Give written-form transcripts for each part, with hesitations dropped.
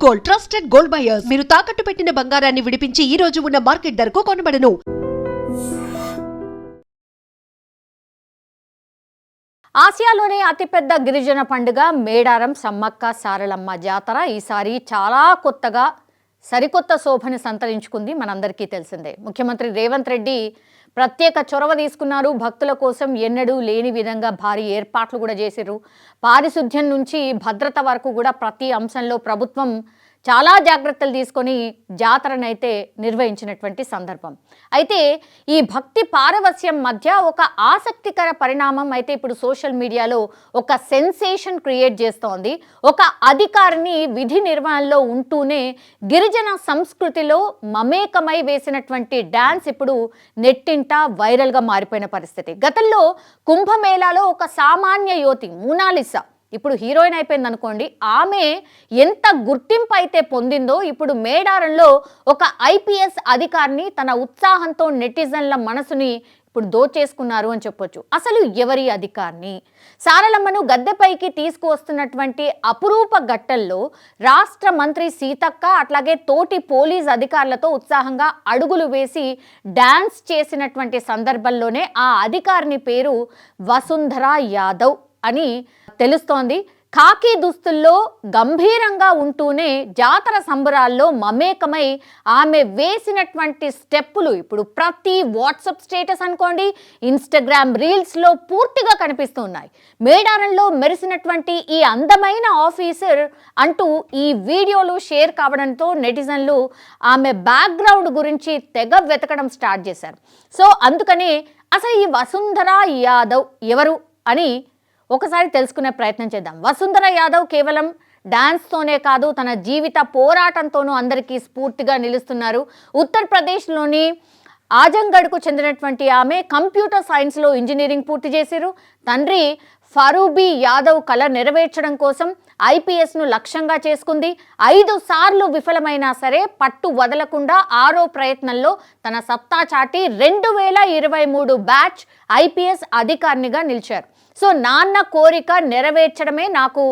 Gold, trusted gold buyers. మీరు తాకట్టు పెట్టిన బంగారాన్ని విడిపించి ఈ రోజు ఉన్న మార్కెట్ ధరకు కొనబడను. ఆసియాలోనే అతిపెద్ద గిరిజన పండుగ మేడారం సమ్మక్క సారలమ్మ జాతర ఈసారి చాలా కొత్తగా సరికొత్త శోభను సంతరించుకుంది. మనందరికీ తెలిసిందే. ముఖ్యమంత్రి రేవంత్ రెడ్డి ప్రత్యేక చొరవ తీసుకున్నారు. భక్తుల కోసం ఎన్నడూ లేని విధంగా భారీ ఏర్పాట్లు కూడా చేశారు. పారిశుద్ధ్యం నుంచి భద్రత వరకు కూడా ప్రతి అంశంలో ప్రభుత్వం చాలా జాగ్రత్తలు తీసుకొని జాతరనైతే నిర్వహించినటువంటి సందర్భం. అయితే ఈ భక్తి పారవస్యం మధ్య ఒక ఆసక్తికర పరిణామం అయితే ఇప్పుడు సోషల్ మీడియాలో ఒక సెన్సేషన్ క్రియేట్ చేస్తోంది. ఒక అధికారిని విధి నిర్వహణలో ఉంటూనే గిరిజన సంస్కృతిలో మమేకమై వేసినటువంటి డ్యాన్స్ ఇప్పుడు నెట్టింట వైరల్గా మారిపోయిన పరిస్థితి. గతంలో కుంభమేళాలో ఒక సామాన్య యువతి మోనాలిసా ఇప్పుడు హీరోయిన్ అయిపోయింది అనుకోండి. ఆమె ఎంత గుర్తింపు అయితే పొందిందో ఇప్పుడు మేడారంలో ఒక ఐపీఎస్ అధికారిని తన ఉత్సాహంతో నెటిజన్ల మనసుని ఇప్పుడు దోచేసుకున్నారు అని చెప్పొచ్చు. అసలు ఎవరి అధికారిని? సారలమ్మను గద్దెపైకి తీసుకువస్తున్నటువంటి అపురూప ఘట్టంలో రాష్ట్ర మంత్రి సీతక్క అట్లాగే తోటి పోలీస్ అధికారులతో ఉత్సాహంగా అడుగులు వేసి డాన్స్ చేసినటువంటి సందర్భంలోనే ఆ అధికారిని పేరు వసుంధర యాదవ్ అని తెలుస్తోంది. ఖాకీ దుస్తుల్లో గంభీరంగా ఉంటూనే జాతర సంబరాల్లో మమేకమై ఆమె వేసినటువంటి స్టెప్పులు ఇప్పుడు ప్రతి వాట్సాప్ స్టేటస్ అనుకోండి, ఇన్స్టాగ్రామ్ రీల్స్లో పూర్తిగా కనిపిస్తూ ఉన్నాయి. మేడారంలో మెరిసినటువంటి ఈ అందమైన ఆఫీసర్ అంటూ ఈ వీడియోలు షేర్ కావడంతో నెటిజన్లు ఆమె బ్యాక్గ్రౌండ్ గురించి తెగ వెతకడం స్టార్ట్ చేశారు. సో అందుకనే అసలు ఈ వసుంధర యాదవ్ ఎవరు అని ఒకసారి తెలుసుకునే ప్రయత్నం చేద్దాం. వసుంధర యాదవ్ కేవలం డాన్స్తోనే కాదు, తన జీవిత పోరాటంతోనూ అందరికీ స్ఫూర్తిగా నిలుస్తున్నారు. ఉత్తరప్రదేశ్లోని ఆజంగఢ్కు చెందినటువంటి ఆమె కంప్యూటర్ సైన్స్లో ఇంజనీరింగ్ పూర్తి చేశారు. తండ్రి ఫరూబీ యాదవ్ కళ నెరవేర్చడం కోసం ఐపీఎస్ను లక్ష్యంగా చేసుకుంది. 5 సార్లు విఫలమైనా సరే పట్టు వదలకుండా 6వ ప్రయత్నంలో తన సత్తా చాటి 2023 బ్యాచ్ ఐపీఎస్ అధికారినిగా నిలిచారు. సో నాన్న కోరిక నెరవేర్చడమే నాకు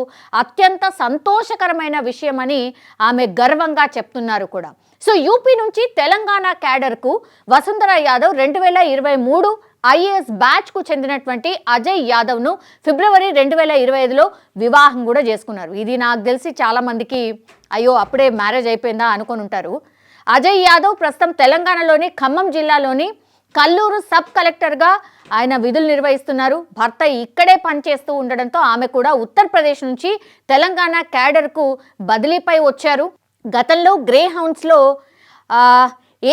అత్యంత సంతోషకరమైన విషయమని ఆమె గర్వంగా చెప్తున్నారు కూడా. సో యూపీ నుంచి తెలంగాణ క్యాడర్కు వసుంధర యాదవ్ 2023 ఐఏఎస్ బ్యాచ్కు చెందినటువంటి అజయ్ యాదవ్ను ఫిబ్రవరి 2025లో వివాహం కూడా చేసుకున్నారు. ఇది నాకు తెలిసి చాలామందికి అయ్యో అప్పుడే మ్యారేజ్ అయిపోయిందా అనుకొని ఉంటారు. అజయ్ యాదవ్ ప్రస్తుతం తెలంగాణలోని ఖమ్మం జిల్లాలోని కల్లూరు సబ్ కలెక్టర్గా ఆయన విధులు నిర్వహిస్తున్నారు. భర్త ఇక్కడే పనిచేస్తూ ఉండడంతో ఆమె కూడా ఉత్తరప్రదేశ్ నుంచి తెలంగాణ క్యాడర్కు బదిలీపై వచ్చారు. గతంలో గ్రే హౌండ్స్లో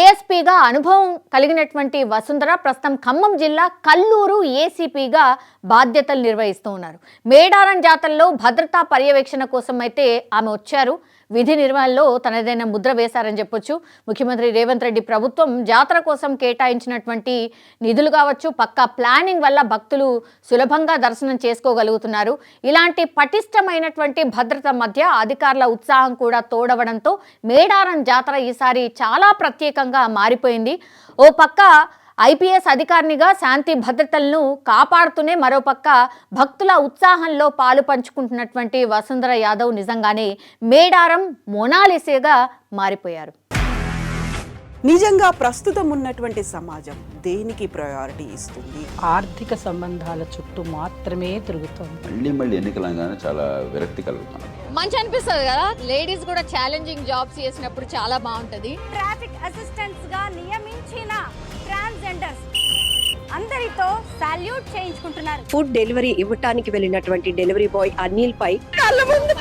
ఏఎస్పీగా అనుభవం కలిగినటువంటి వసుంధర ప్రస్తుతం ఖమ్మం జిల్లా కల్లూరు ఏసీపీగా బాధ్యతలు నిర్వహిస్తూ ఉన్నారు. మేడారం జాతరలో భద్రతా పర్యవేక్షణ కోసం అయితే ఆమె వచ్చారు. విధి నిర్వహణలో తనదైన ముద్ర వేశారని చెప్పొచ్చు. ముఖ్యమంత్రి రేవంత్ రెడ్డి ప్రభుత్వం జాతర కోసం కేటాయించినటువంటి నిధులు కావచ్చు, పక్కా ప్లానింగ్ వల్ల భక్తులు సులభంగా దర్శనం చేసుకోగలుగుతున్నారు. ఇలాంటి పటిష్టమైనటువంటి భద్రత మధ్య అధికారుల ఉత్సాహం కూడా తోడవడంతో మేడారం జాతర ఈసారి చాలా ప్రత్యేకంగా మారిపోయింది. ఓ పక్క ఐపీఎస్ అధికారినిగా శాంతి భద్రతలను కాపాడుతూనే మరోపక్క భక్తుల ఉత్సాహంలో పాలు పంచుకుంటున్నటువంటి వసుంధర యాదవ్ నిజంగానే మేడారం మోనాలిసాగా మారిపోయారు. నిజంగా ప్రస్తుతం ఉన్నటువంటి సమాజం దేనికి ప్రయారిటీ ఇస్తుంది? ఆర్థిక సంబంధాల చుట్టూ మాత్రమే తిరుగుతుంది. మళ్ళీ ఎన్నికలంగానే చాలా విరక్తి కలుగుతాను. మంచి అనిపిస్తుంది కదా, లేడీస్ కూడా ఛాలెంజింగ్ జాబ్స్ చేసినప్పుడు చాలా బాగుంటది. ట్రాఫిక్ అసిస్టెంట్స్ గా నియమించిన ట్రాన్స్జెండర్స్ అందరితో సాల్యూట్ చేయించుకుంటున్నారు. ఫుడ్ డెలివరీ ఇవ్వటానికి వెళ్ళినటువంటి డెలివరీ బాయ్ అనిల్ పై కళ్ళ ముందు